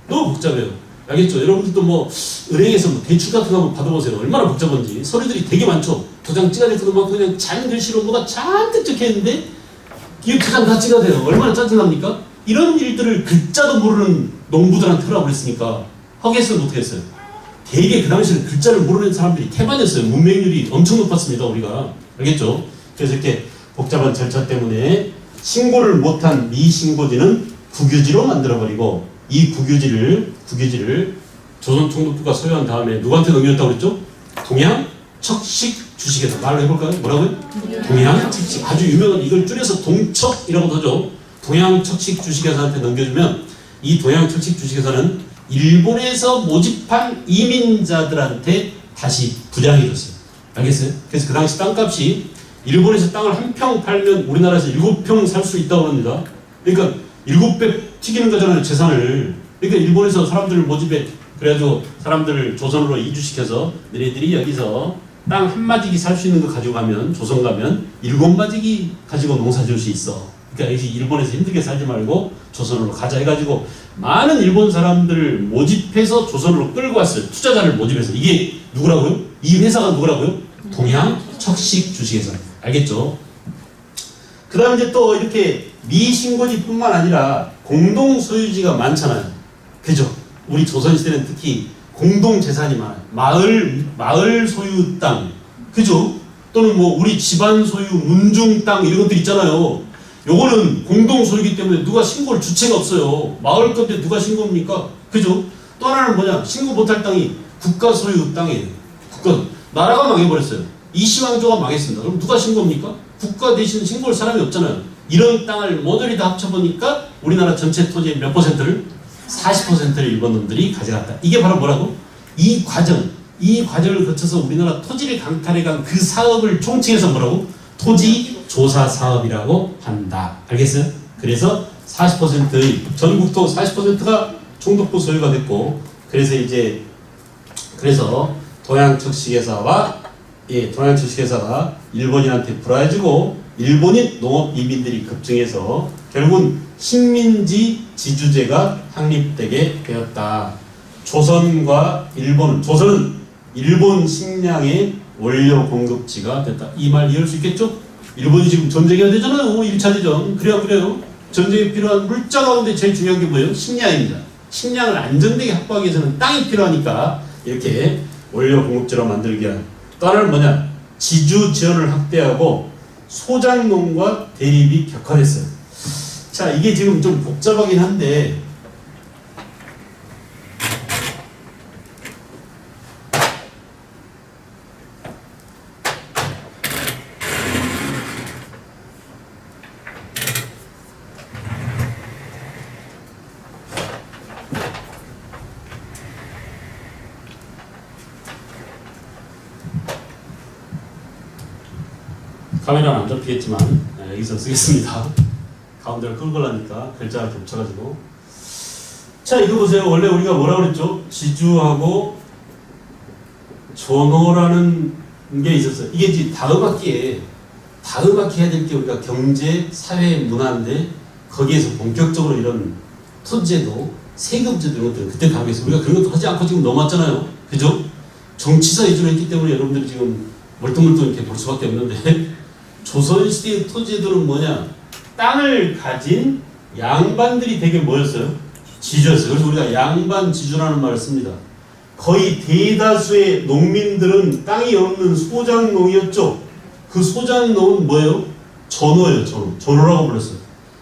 너무 복잡해요. 알겠죠? 여러분들도 뭐 은행에서 뭐 대출 같은 거 한번 받아보세요. 얼마나 복잡한지. 서류들이 되게 많죠. 도장 찍어야 될 것도 많고 그냥 잔 글씨로 뭐가 잔뜩 적혀있는데 이거 도장 다 찍어야 돼요. 얼마나 짜증납니까? 이런 일들을 글자도 모르는 농부들한테 흘러버렸으니까 허기했으면 어떻게 했어요? 되게 그 당시에는 글자를 모르는 사람들이 태반이었어요. 문맹률이 엄청 높았습니다. 우리가. 알겠죠? 그래서 이렇게 복잡한 절차 때문에 신고를 못한 미신고지는 국유지로 만들어버리고 이 국유지를 조선총독부가 소유한 다음에 누구한테 넘겼다고 그랬죠? 동양척식 주식회사. 말로 해볼까요? 뭐라고요? 동양척식. 아주 유명한 이걸 줄여서 동척이라고도 하죠. 동양척식 주식회사한테 넘겨주면 이 동양척식 주식회사는 일본에서 모집한 이민자들한테 다시 부양해줬어요. 알겠어요? 그래서 그 당시 땅값이 일본에서 땅을 한 평 팔면 우리나라에서 7평 살 수 있다고 합니다. 그러니까 7배 튀기는 거잖아요, 재산을. 그러니까 일본에서 사람들을 모집해 그래가지고 사람들을 조선으로 이주시켜서 너희들이 여기서 땅 한 마지기 살 수 있는 거 가지고 가면 조선 가면 7마지기 가지고 농사 지을 수 있어. 그러니까 여기 일본에서 힘들게 살지 말고 조선으로 가자 해가지고 많은 일본 사람들을 모집해서 조선으로 끌고 왔어요. 투자자를 모집해서. 이게 누구라고요? 이 회사가 누구라고요? 동양척식 주식회사. 알겠죠? 그 다음에 이제 또 이렇게 미신고지뿐만 아니라 공동소유지가 많잖아요. 그죠? 우리 조선시대는 특히 공동재산이 많아요. 마을 소유 땅. 그죠? 또는 뭐 우리 집안 소유 문중 땅 이런 것들 있잖아요. 요거는 공동소유이기 때문에 누가 신고할 주체가 없어요. 마을 건데 누가 신고합니까? 그죠? 또 하나는 뭐냐? 신고 못할 땅이 국가 소유 땅이에요. 나라가 망해버렸어요. 이시왕조가 망했습니다. 그럼 누가 신고합니까? 국가 대신 신고할 사람이 없잖아요. 이런 땅을 모조리 다 합쳐보니까 우리나라 전체 토지의 몇 퍼센트를? 40%를 일본 놈들이 가져갔다. 이게 바로 뭐라고? 이 과정을 거쳐서 우리나라 토지를 강탈해간 그 사업을 총칭해서 뭐라고? 토지조사 사업이라고 한다. 알겠어요? 그래서 40%의 전국토 40%가 총독부 소유가 됐고, 그래서 동양척식회사가 일본인한테 불화해주고 일본인 농업 이민들이 급증해서 결국은 식민지 지주제가 확립되게 되었다. 조선은 일본 식량의 원료 공급지가 됐다. 이 말 이해할 수 있겠죠? 일본이 지금 전쟁해야 되잖아요. 1차 대전. 그래요. 전쟁에 필요한 물자 가운데 제일 중요한 게 뭐예요? 식량입니다. 식량을 안전되게 확보하기 위해서는 땅이 필요하니까 이렇게 원료 공급지로 만들기 위한. 또 하나는 뭐냐? 지주 지원을 확대하고 소작농과 대립이 격화됐어요. 자, 이게 지금 좀 복잡하긴 한데 카메라는 안 잡히겠지만 여기서 쓰겠습니다. 가운데를 끌고 가려니까 글자가 겹쳐가지고. 자, 이거 보세요. 원래 우리가 뭐라고 그랬죠? 지주하고 전호라는 게 있었어요. 이게 이제 다음 학기에 해야 될 게 우리가 경제, 사회, 문화인데 거기에서 본격적으로 이런 토지제도, 세금제도 이런 것들 그때 다루겠어요. 우리가 그런 것도 하지 않고 지금 넘어왔잖아요. 그죠? 정치사 위주로 했기 때문에 여러분들이 지금 멀뚱멀뚱 이렇게 볼 수밖에 없는데 조선시대의 토지제도는 뭐냐? 땅을 가진 양반들이 되게 뭐였어요? 지주였어요. 그래서 우리가 양반 지주라는 말을 씁니다. 거의 대다수의 농민들은 땅이 없는 소작농이었죠. 그 소작농은 뭐예요? 전호예요. 전호라고 불렀어요.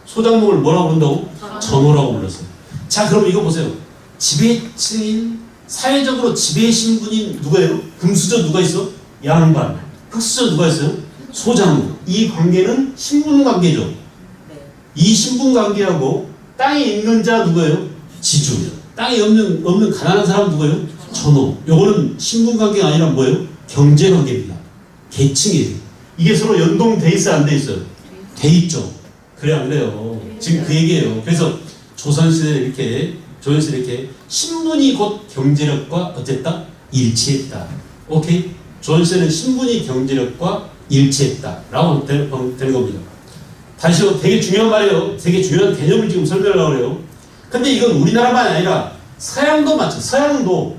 소작농을 뭐라고 부른다고? 전호라고 불렀어요. 자, 그럼 이거 보세요. 지배층인 사회적으로 지배 신분인 누가예요? 금수저 누가 있어? 양반. 흑수저 누가 있어요? 소장. 이 관계는 신분 관계죠. 이 신분 관계하고 땅에 있는 자 누구예요? 지주. 땅에 없는 가난한 사람 누구예요? 전호. 요거는 신분 관계가 아니라 뭐예요? 경제 관계입니다. 계층이에요. 이게 서로 연동돼 있어요, 안 돼 있어요? 돼 있죠. 그래 안 그래요? 지금 그 얘기예요. 그래서 조선시대 이렇게 신분이 곧 경제력과 어쨌다? 일치했다. 오케이? 조선시대는 신분이 경제력과 일치했다. 라고 되는 겁니다. 다시요, 되게 중요한 말이에요. 되게 중요한 개념을 지금 설명하려고 해요. 근데 이건 우리나라만 아니라 서양도 마찬가지. 서양도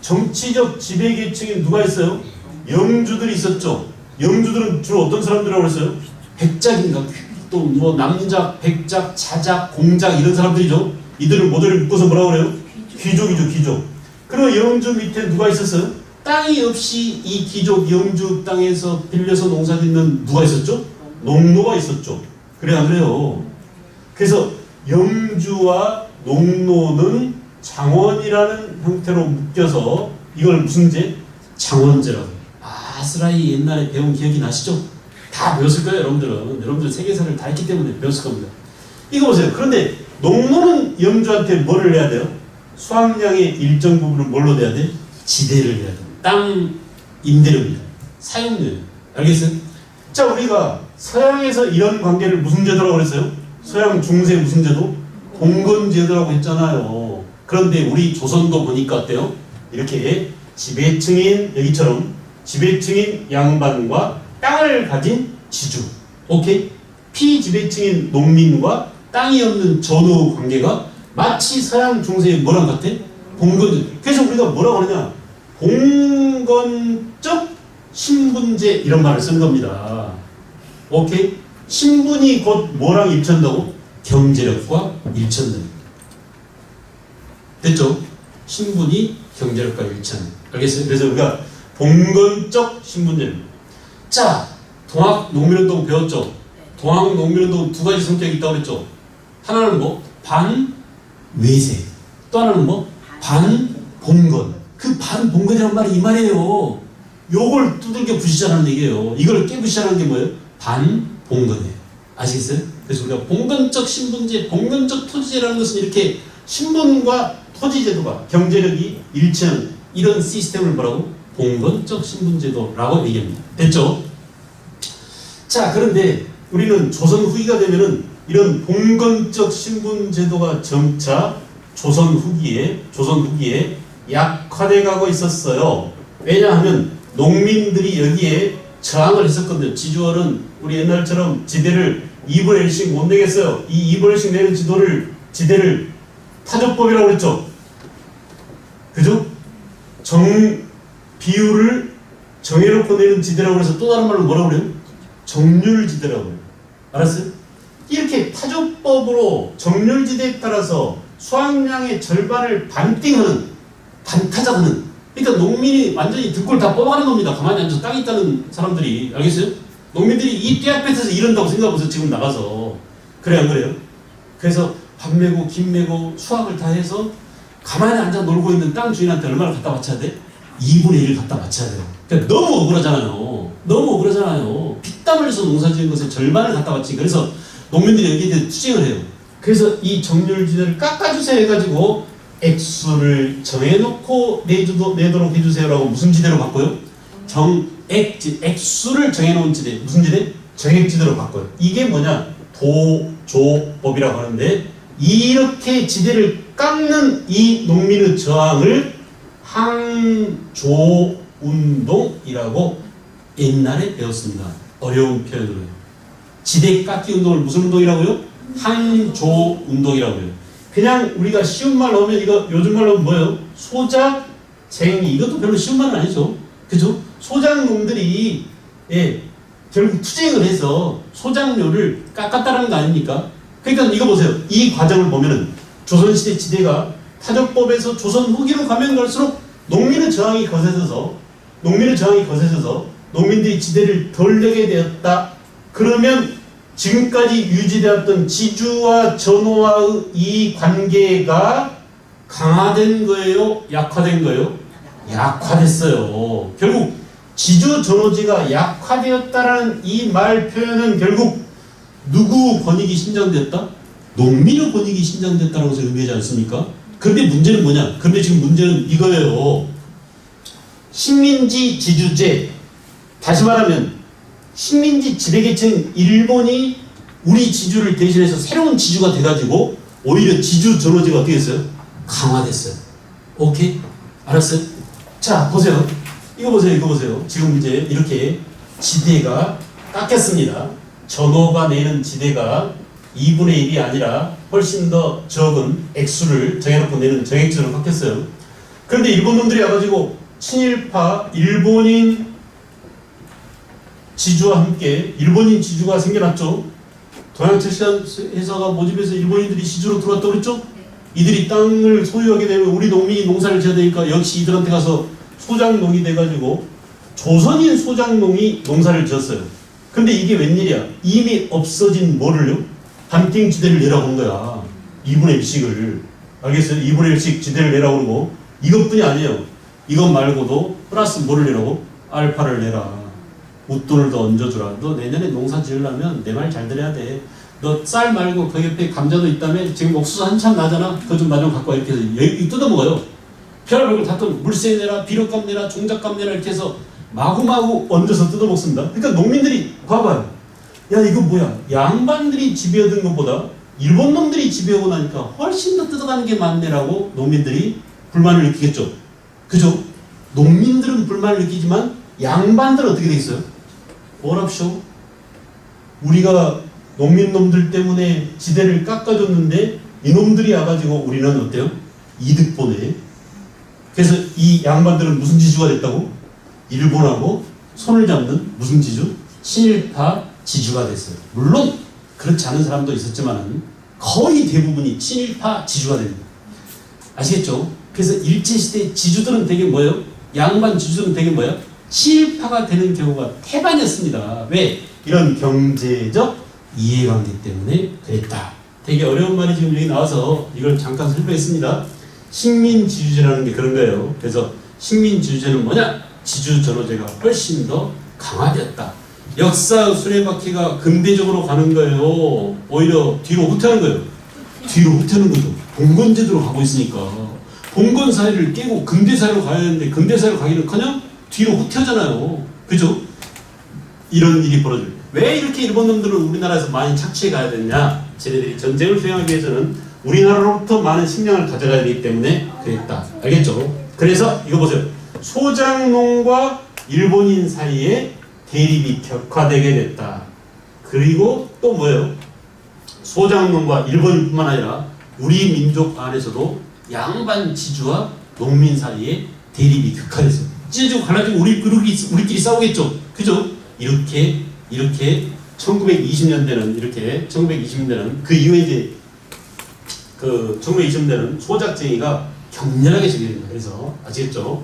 정치적 지배계층이 누가 있어요? 영주들이 있었죠. 영주들은 주로 어떤 사람들이라고 했어요? 백작인가? 또 뭐 남작, 백작, 자작, 공작 이런 사람들이죠. 이들을 모델을 묶어서 뭐라고 그래요? 귀족이죠, 귀족. 그리고 영주 밑에 누가 있었어요? 땅이 없이 이 귀족 영주 땅에서 빌려서 농사 짓는 누가 있었죠? 농노가 있었죠. 그래 안 그래요? 그래서 영주와 농노는 장원이라는 형태로 묶여서 이걸 무슨 제? 장원제라고. 아스라이 옛날에 배운 기억이 나시죠? 다 배웠을 거예요, 여러분들은. 여러분들 세계사를 다 했기 때문에 배웠을 겁니다. 이거 보세요. 그런데 농노는 영주한테 뭐를 내야 돼요? 수확량의 일정 부분을 뭘로 내야 돼? 지대를 내야 돼. 땅 임대료입니다. 사용료예요. 알겠어요? 자, 우리가 서양에서 이런 관계를 무슨 제도라고 그랬어요? 서양 중세 무슨 제도? 봉건제도라고 했잖아요. 그런데 우리 조선도 보니까 어때요? 이렇게 지배층인 여기처럼 지배층인 양반과 땅을 가진 지주, 오케이? 피지배층인 농민과 땅이 없는 전후 관계가 마치 서양 중세의 뭐랑 같아? 봉건제. 그래서 우리가 뭐라고 하느냐? 봉건적 신분제 이런 말을 쓴 겁니다. 오케이? 신분이 곧 뭐랑 일치한다고? 경제력과 일치한다. 됐죠? 신분이 경제력과 일치한다. 알겠어요? 그래서 우리가 봉건적 신분제입니다. 자, 동학 농민운동 배웠죠? 동학 농민운동 두 가지 성격이 있다고 그랬죠? 하나는 뭐? 반외세. 또 하나는 뭐? 반봉건. 그 반봉건이라는 말이 이 말이에요. 요걸 두들겨 부시자는 얘기예요. 이걸 깨부시자는 게 뭐예요? 반봉건이에요. 아시겠어요? 그래서 우리가 봉건적 신분제, 봉건적 토지제라는 것은 이렇게 신분과 토지제도가 경제력이 일치하는 이런 시스템을 뭐라고? 봉건적 신분제도라고 얘기합니다. 됐죠? 자, 그런데 우리는 조선 후기가 되면은 이런 봉건적 신분제도가 점차 조선 후기에 약화돼 가고 있었어요. 왜냐하면 농민들이 여기에 저항을 했었거든요. 지주원은 우리 옛날처럼 지대를 2분의 1씩 못 내겠어요. 이 2분의 1씩 내는 지대를 타조법이라고 그랬죠. 그죠? 비율을 정해놓고 내는 지대라고 해서 또 다른 말로 뭐라고 그래요? 정률지대라고 해요. 알았어요? 이렇게 타조법으로 정률지대에 따라서 수확량의 절반을 반띵하는, 반타작하는, 그러니까 농민이 완전히 득골 다 뽑아가는 겁니다. 가만히 앉아서 땅 있다는 사람들이. 알겠어요? 농민들이 이 떼약볕에서 이런다고 생각하면서 지금 나가서. 그래 안 그래요? 그래서 밥 메고 김 메고 수확을 다 해서 가만히 앉아 놀고 있는 땅 주인한테 얼마나 갖다 바쳐야 돼? 2분의 1을 갖다 바쳐야 돼요. 그러니까 너무 억울하잖아요. 너무 억울하잖아요. 피땀 흘려서 농사 지은 것의 절반을 갖다 바치니까. 그래서 농민들이 여기에 대해 투쟁을 해요. 그래서 이 정률지대를 깎아주세요 해가지고 액수를 정해놓고 내도록 해주세요라고 무슨 지대로 바꿔요? 액수를 정해놓은 지대. 무슨 지대? 정액지대로 바꿔요. 이게 뭐냐? 도조법이라고 하는데 이렇게 지대를 깎는 이 농민의 저항을 항조운동이라고 옛날에 배웠습니다. 어려운 표현으로요. 지대 깎기 운동을 무슨 운동이라고요? 항조운동이라고 해요. 그냥 우리가 쉬운 말로 하면 이거 요즘 말로 하면 뭐예요? 소작쟁이. 이것도 별로 쉬운 말은 아니죠. 그죠? 소작농들이 결국 투쟁을 해서 소작료를 깎았다는 거 아닙니까? 그러니까 이거 보세요. 이 과정을 보면은 조선시대 지대가 타조법에서 조선 후기로 가면 갈수록 농민의 저항이 거세져서 농민들이 지대를 덜 내게 되었다. 그러면 지금까지 유지되었던 지주와 전호와의 이 관계가 강화된 거예요? 약화된 거예요? 약화됐어요. 결국 지주 전호지가 약화되었다라는 이 말 표현은 결국 누구 권익이 신장됐다? 농민의 권익이 신장됐다는 것을 의미하지 않습니까? 그런데 문제는 뭐냐? 그런데 지금 문제는 이거예요. 식민지 지주제, 다시 말하면 식민지 지배계층 일본이 우리 지주를 대신해서 새로운 지주가 돼가지고 오히려 지주 전호지가 어떻게 됐어요? 강화됐어요. 오케이? 알았어요? 자, 보세요. 이거 보세요. 이거 보세요. 지금 이제 이렇게 지대가 깎였습니다. 전호가 내는 지대가 2분의 1이 아니라 훨씬 더 적은 액수를 정해놓고 내는 정액수로 깎였어요. 그런데 일본 놈들이 와가지고 친일파 일본인 지주와 함께 일본인 지주가 생겨났죠. 동양철산 회사가 모집해서 일본인들이 지주로 들어왔다고 그랬죠. 이들이 땅을 소유하게 되면 우리 농민이 농사를 지어야 되니까 역시 이들한테 가서 소장농이 돼가지고 조선인 소장농이 농사를 지었어요. 근데 이게 웬일이야? 이미 없어진 뭐를요? 반띵 지대를 내라고 한 거야. 2분의 1씩을. 알겠어요? 2분의 1씩 지대를 내라고 그러고 이것뿐이 아니에요. 이것 말고도 플러스 뭐를 내라고? 알파를 내라. 웃돈을 더 얹어주라. 너 내년에 농사 지으려면 내 말 잘 들어야 돼. 너 쌀 말고 그 옆에 감자도 있다며? 지금 옥수수 한참 나잖아? 그거 좀 나 좀 갖고 와. 이렇게 해서 뜯어먹어요. 별별 다 뜯어. 물세 내라, 비료값 내라, 종잣값 내라 이렇게 해서 마구마구 얹어서 뜯어먹습니다. 그러니까 농민들이 봐봐요. 야 이거 뭐야? 양반들이 지배하던 것보다 일본 놈들이 지배하고 나니까 훨씬 더 뜯어가는 게 많네라고 농민들이 불만을 느끼겠죠. 그죠? 농민들은 불만을 느끼지만 양반들은 어떻게 돼 있어요? 뭐랍쇼? 우리가 농민놈들 때문에 지대를 깎아줬는데 이놈들이 와가지고 우리는 어때요? 이득 보네. 그래서 이 양반들은 무슨 지주가 됐다고? 일본하고 손을 잡는 무슨 지주? 친일파 지주가 됐어요. 물론 그렇지 않은 사람도 있었지만 거의 대부분이 친일파 지주가 됩니다. 아시겠죠? 그래서 일제시대 지주들은 되게 뭐예요? 양반 지주들은 되게 뭐예요? 친일파가 되는 경우가 태반이었습니다. 왜? 이런 경제적 이해관계 때문에 그랬다. 되게 어려운 말이 지금 여기 나와서 이걸 잠깐 설명했습니다. 식민지주제라는 게 그런 거예요. 그래서 식민지주제는 뭐냐? 지주전호제가 훨씬 더 강화되었다. 역사 수레바퀴가 근대적으로 가는 거예요. 오히려 뒤로 후퇴하는 거예요. 뒤로 후퇴하는 거죠. 봉건제도로 가고 있으니까. 봉건사회를 깨고 근대사회로 가야 하는데 근대사회로 가기는커녕 뒤로 후퇴하잖아요. 그죠? 이런 일이 벌어져요. 왜 이렇게 일본 놈들은 우리나라에서 많이 착취해 가야 되냐? 쟤네들이 전쟁을 수행하기 위해서는 우리나라로부터 많은 식량을 가져가야 되기 때문에 그랬다. 알겠죠? 그래서 이거 보세요. 소장농과 일본인 사이에 대립이 격화되게 됐다. 그리고 또 뭐예요? 소장농과 일본인뿐만 아니라 우리 민족 안에서도 양반 지주와 농민 사이에 대립이 격화됐어요. 찢어지고 갈라지고 우리끼리 싸우겠죠. 그죠? 이렇게 1920년대는 이렇게 1920년대는 그 이후에 이제 그 1920년대는 소작쟁이가 격렬하게 진행됩니다. 그래서 아시겠죠?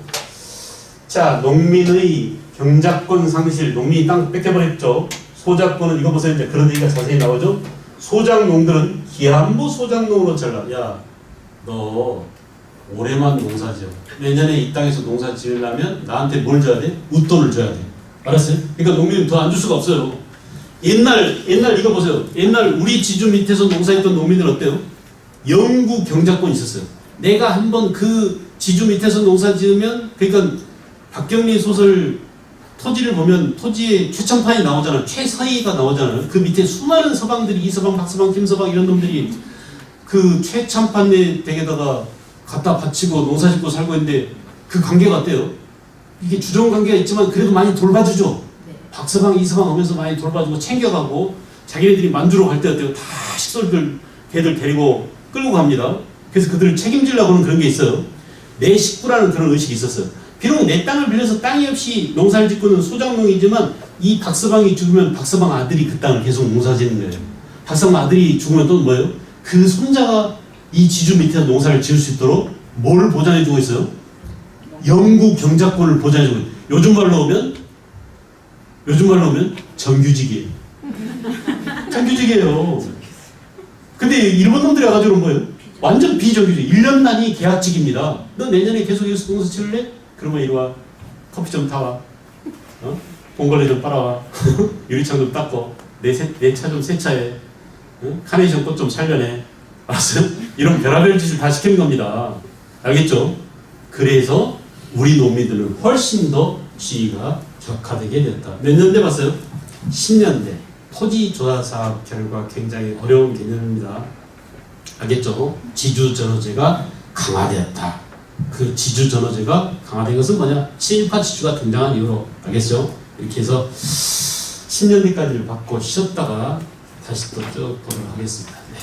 자, 농민의 경작권 상실, 농민이 땅 뺏겨버렸죠. 소작권은 이거 보세요. 이제 그런 얘기가 자세히 나오죠. 소작농들은 기한부 소작농으로 잘라. 야, 너 올해만 농사 지어. 내년에 이 땅에서 농사 지으려면 나한테 뭘 줘야 돼? 웃돈을 줘야 돼. 알았어요? 그러니까 농민은 더 안 줄 수가 없어요. 옛날 이거 보세요. 옛날 우리 지주 밑에서 농사했던 농민들 어때요? 영구 경작권이 있었어요. 내가 한번 그 지주 밑에서 농사 지으면, 그러니까 박경리 소설 토지를 보면 토지에 최첨판이 나오잖아요. 최서희가 나오잖아요. 그 밑에 수많은 서방들이 이서방, 박서방, 김서방 이런 놈들이 그 최첨판 댁에다가 갖다 바치고 농사 짓고 살고 있는데 그 관계가 어때요? 이게 주종 관계가 있지만 그래도 많이 돌봐주죠. 네. 박서방, 이서방 오면서 많이 돌봐주고 챙겨가고 자기네들이 만주로 갈 때 어때요? 다 식솔들 걔들 데리고 끌고 갑니다. 그래서 그들을 책임지려고 하는 그런 게 있어요. 내 식구라는 그런 의식이 있었어요. 비록 내 땅을 빌려서 땅이 없이 농사를 짓고는 소작농이지만 이 박서방이 죽으면 박서방 아들이 그 땅을 계속 농사 짓는 거예요. 박서방 아들이 죽으면 또 뭐예요? 그 손자가 이 지주 밑에서 농사를 지을 수 있도록 뭘 보장해주고 있어요? 영구 경작권을 보장해주고 있어요. 요즘 말로 오면 정규직이에요. 정규직이에요. 근데 일본 놈들이 와가지고 뭐예요? 완전 비정규직. 1년 단위 계약직입니다. 너 내년에 계속 여기서 공사 치울래? 그러면 이리 와. 커피 좀 타와. 봉걸레 좀 빨아와. 유리창 좀 닦고. 내 차 좀 세차해. 카네이션 꽃 좀 살려내. 알았어요? 이런 별의별 짓을 다 시키는 겁니다. 알겠죠? 그래서 우리 농민들은 훨씬 더 지위가 격화되게 됐다. 몇 년대 봤어요? 10년대. 토지조사사업 결과 굉장히 어려운 개념입니다. 알겠죠? 지주전호제가 강화되었다. 그 지주전호제가 강화된 것은 뭐냐? 친일파 지주가 등장한 이후로. 알겠죠? 이렇게 해서 10년대까지를 받고 쉬었다가 다시 또 쭉 보도록 하겠습니다. 네.